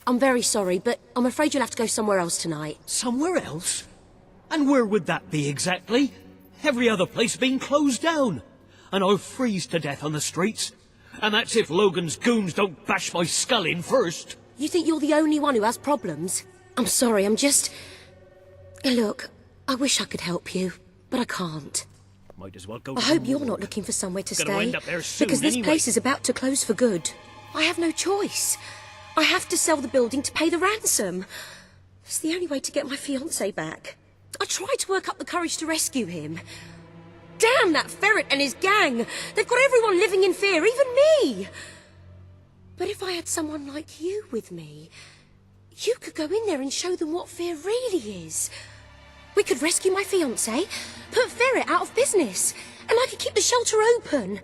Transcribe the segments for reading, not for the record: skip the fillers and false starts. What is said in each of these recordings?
I'm very sorry, but I'm afraid you'll have to go somewhere else tonight. Somewhere else? And where would that be exactly? Every other place being closed down. And I'll freeze to death on the streets. And that's if Logan's goons don't bash my skull in first. You think you're the only one who has problems? I'm sorry, I'm just... Look, I wish I could help you, but I can't. Might as well go. I hope you're not looking for somewhere to stay, end up there soon because this anyway. place is about to close for good. I have no choice. I have to sell the building to pay the ransom. It's the only way to get my fiancé back. I tried to work up the courage to rescue him. Damn that ferret and his gang! They've got everyone living in fear, even me! But if I had someone like you with me, you could go in there and show them what fear really is. We could rescue my fiancé, put Ferret out of business, and I could keep the shelter open.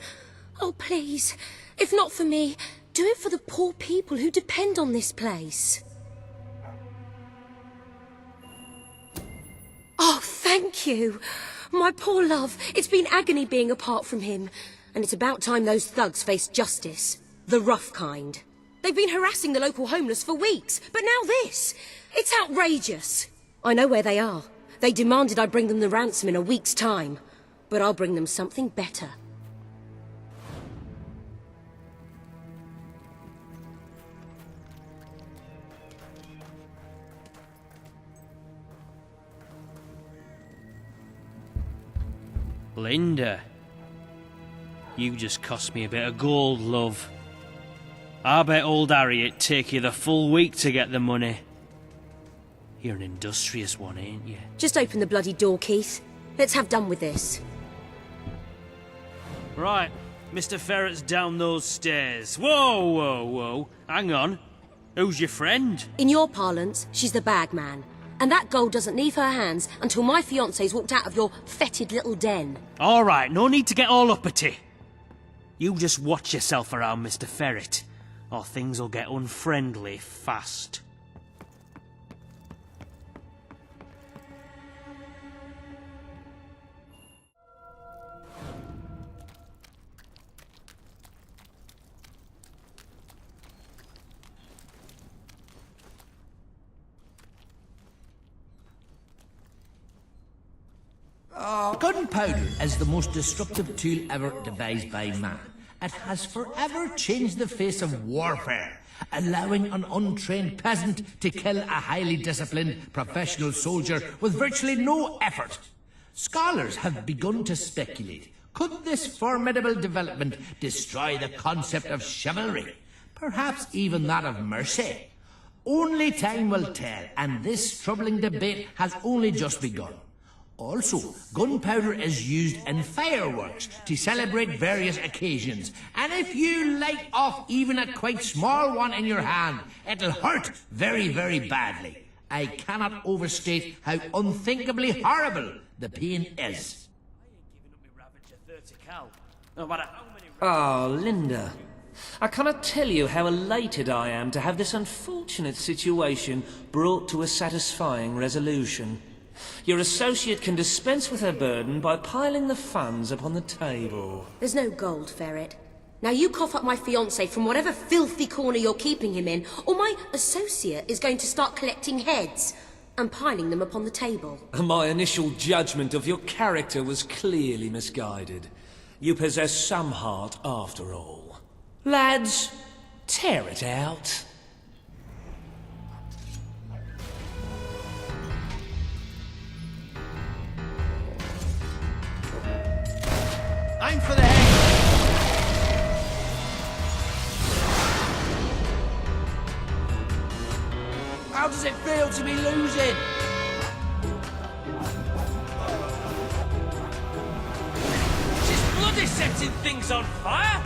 Oh, please, if not for me, do it for the poor people who depend on this place. Oh, thank you. My poor love, it's been agony being apart from him. And it's about time those thugs faced justice. The rough kind. They've been harassing the local homeless for weeks, but now this. It's outrageous. I know where they are. They demanded I bring them the ransom in a week's time. But I'll bring them something better. Linda, you just cost me a bit of gold, love. I bet old Harriet take you the full week to get the money. You're an industrious one, ain't you? Just open the bloody door, Keith. Let's have done with this. Right, Mr. Ferret's down those stairs. Whoa, whoa, whoa. Hang on. Who's your friend? In your parlance, she's the bag man. And that gold doesn't leave her hands until my fiancé's walked out of your fetid little den. All right, no need to get all uppity. You just watch yourself around, Mr. Ferret, or things will get unfriendly fast. Gunpowder is the most destructive tool ever devised by man. It has forever changed the face of warfare, allowing an untrained peasant to kill a highly disciplined professional soldier with virtually no effort. Scholars have begun to speculate, could this formidable development destroy the concept of chivalry, perhaps even that of mercy? Only time will tell, and this troubling debate has only just begun. Also, gunpowder is used in fireworks to celebrate various occasions, and if you light off even a quite small one in your hand, it'll hurt very, very badly. I cannot overstate how unthinkably horrible the pain is. Oh, Linda. I cannot tell you how elated I am to have this unfortunate situation brought to a satisfying resolution. Your associate can dispense with her burden by piling the funds upon the table. There's no gold, Ferret. Now you cough up my fiancé from whatever filthy corner you're keeping him in, or my associate is going to start collecting heads and piling them upon the table. My initial judgment of your character was clearly misguided. You possess some heart after all. Lads, tear it out. Aim for the head! How does it feel to be losing? She's bloody setting things on fire!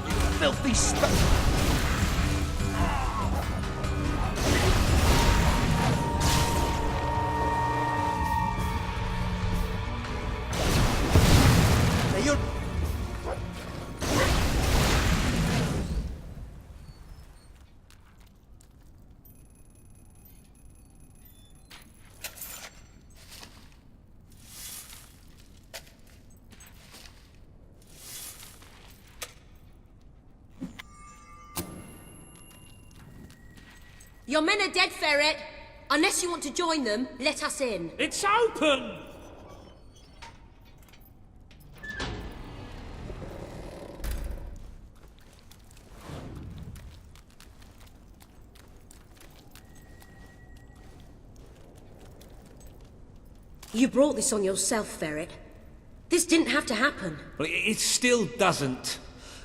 You filthy stuff! Your men are dead, Ferret. Unless you want to join them, let us in. It's open! You brought this on yourself, Ferret. This didn't have to happen. Well, it still doesn't.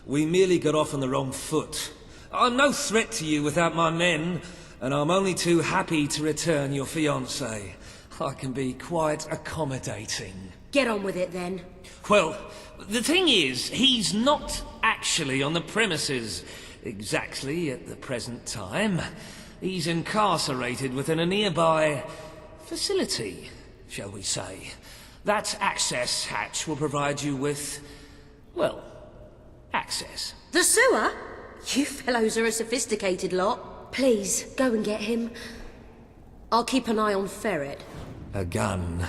We merely got off on the wrong foot. I'm no threat to you without my men, and I'm only too happy to return your fiancé. I can be quite accommodating. Get on with it, then. Well, the thing is, he's not actually on the premises exactly at the present time. He's incarcerated within a nearby facility, shall we say. That access hatch will provide you with, well, access. The sewer? You fellows are a sophisticated lot. Please, go and get him. I'll keep an eye on Ferret. A gun.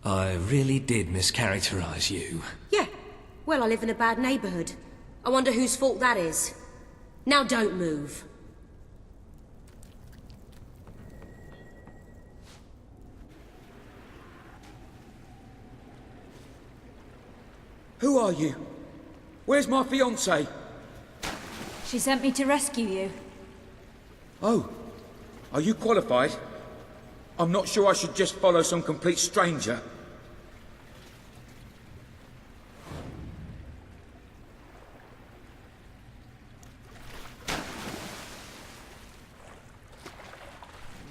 I really did mischaracterize you. Yeah. Well, I live in a bad neighborhood. I wonder whose fault that is. Now don't move. Who are you? Where's my fiancée? She sent me to rescue you. Oh, are you qualified? I'm not sure I should just follow some complete stranger.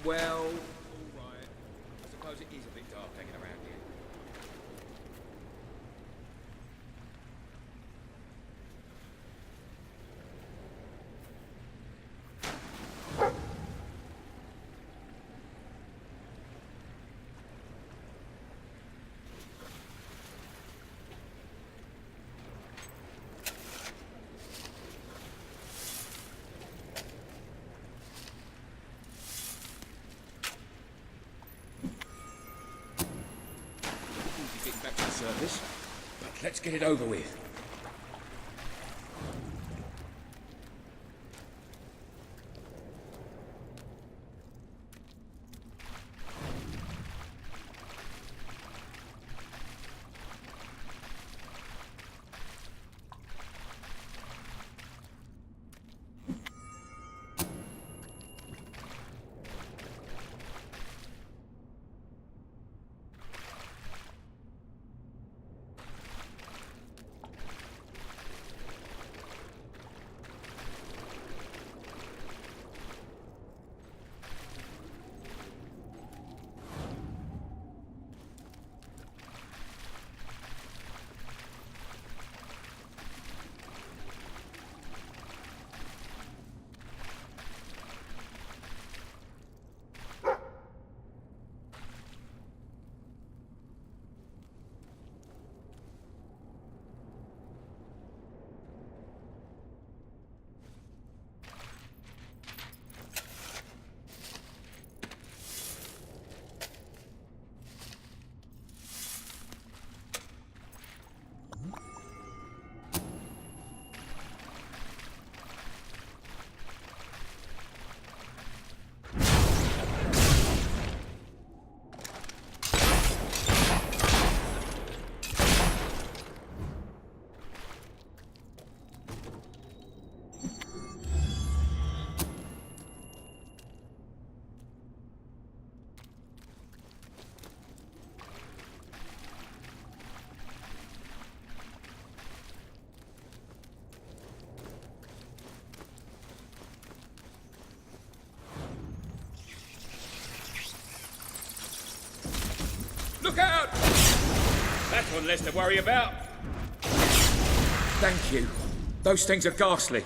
Well, all right. I suppose it is a bit dark hanging around here. Getting back to the surface, but let's get it over with. Look out! That's one less to worry about. Thank you. Those things are ghastly.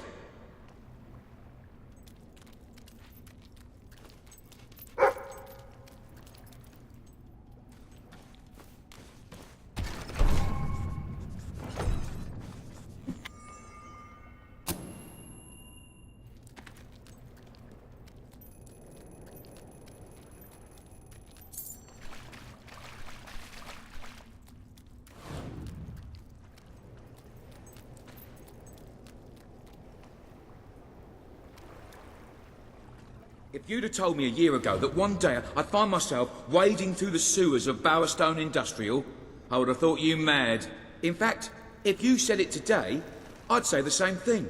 If you'd have told me a year ago that one day I'd find myself wading through the sewers of Bowerstone Industrial, I would have thought you mad. In fact, if you said it today, I'd say the same thing.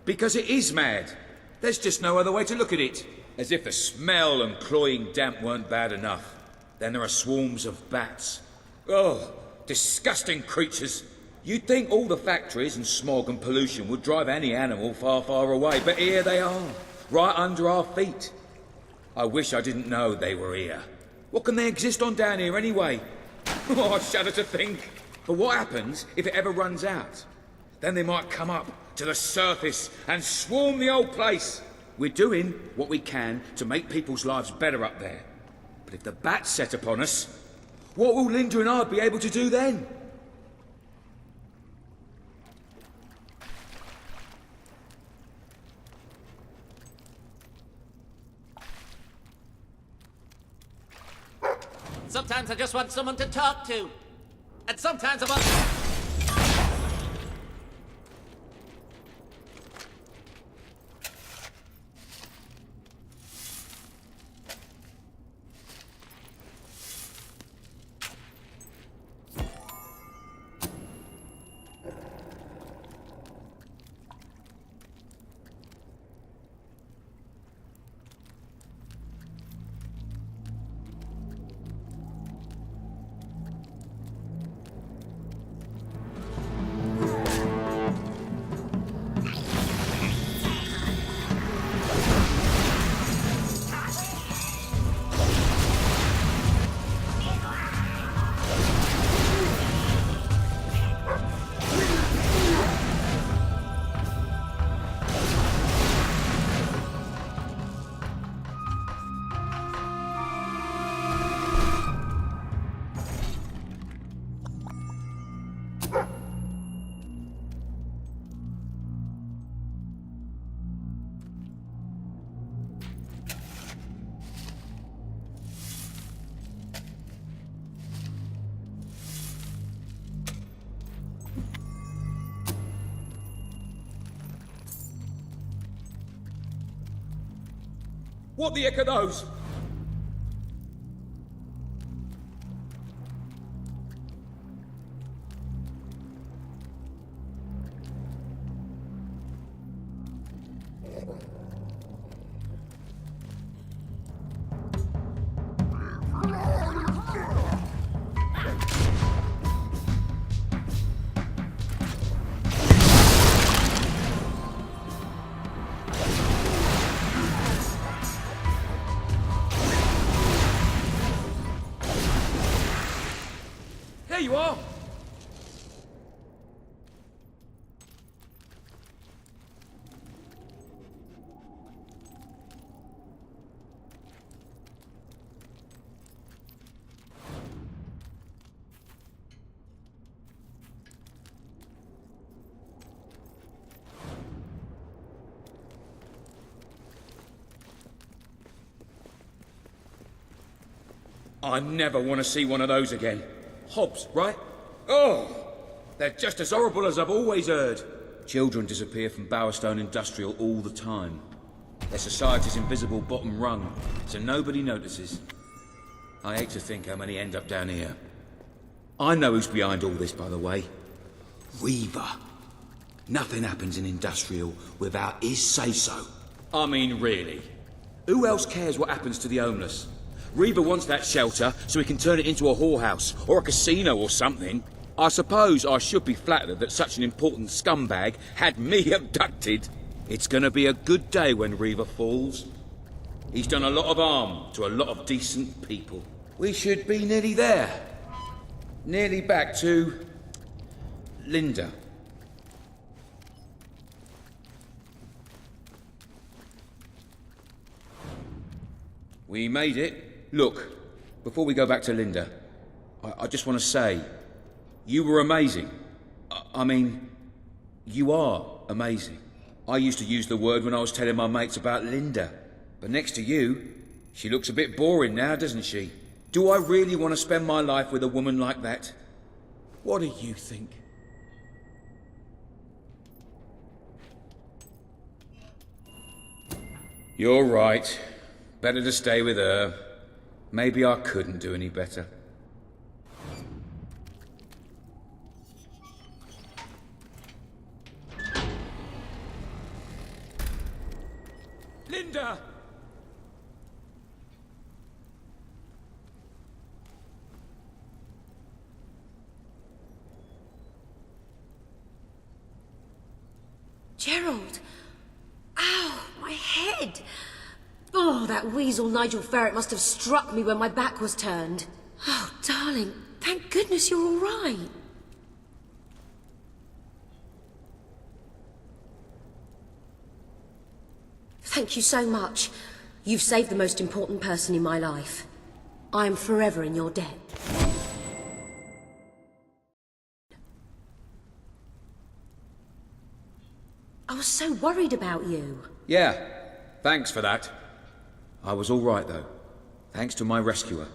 Because it is mad. There's just no other way to look at it. As if the smell and cloying damp weren't bad enough. Then there are swarms of bats. Oh, disgusting creatures. You'd think all the factories and smog and pollution would drive any animal far, far away, but here they are, right under our feet. I wish I didn't know they were here. What can they exist on down here anyway? Oh, I shudder to think. But what happens if it ever runs out? Then they might come up to the surface and swarm the old place. We're doing what we can to make people's lives better up there. But if the bats set upon us, what will Linda and I be able to do then? Sometimes I just want someone to talk to. And sometimes I want... What the heck are those? There you are! I never want to see one of those again. Hobs, right? Oh! They're just as horrible as I've always heard. Children disappear from Bowerstone Industrial all the time. They're society's invisible bottom rung, so nobody notices. I hate to think how many end up down here. I know who's behind all this, by the way. Reaver. Nothing happens in Industrial without his say-so. I mean, really. Who else cares what happens to the homeless? Reaver wants that shelter so he can turn it into a whorehouse or a casino or something. I suppose I should be flattered that such an important scumbag had me abducted. It's gonna be a good day when Reaver falls. He's done a lot of harm to a lot of decent people. We should be nearly there. Nearly back to... Linda. We made it. Look, before we go back to Linda, I just want to say, you were amazing. I mean, you are amazing. I used to use the word when I was telling my mates about Linda. But next to you, she looks a bit boring now, doesn't she? Do I really want to spend my life with a woman like that? What do you think? You're right. Better to stay with her. Maybe I couldn't do any better. Linda! Gerald! Ow, my head! Oh, that weasel Nigel Ferret must have struck me when my back was turned. Oh, darling, thank goodness you're all right. Thank you so much. You've saved the most important person in my life. I am forever in your debt. I was so worried about you. Yeah, thanks for that. I was all right, though. Thanks to my rescuer.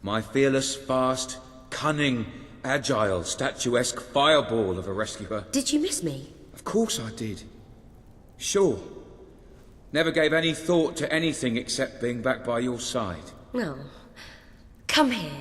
My fearless, fast, cunning, agile, statuesque fireball of a rescuer. Did you miss me? Of course I did. Sure. Never gave any thought to anything except being back by your side. No. Come here.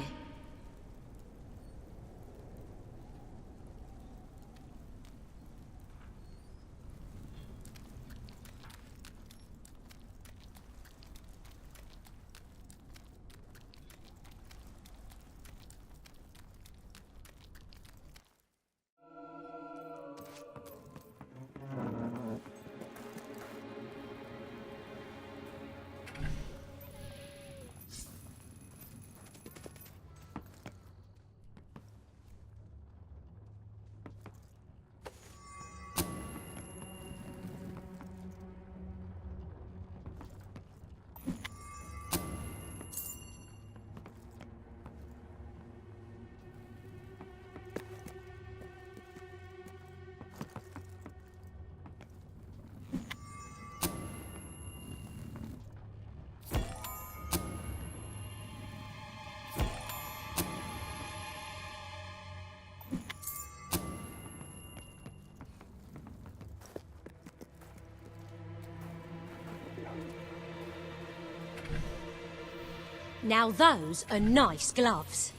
Now those are nice gloves.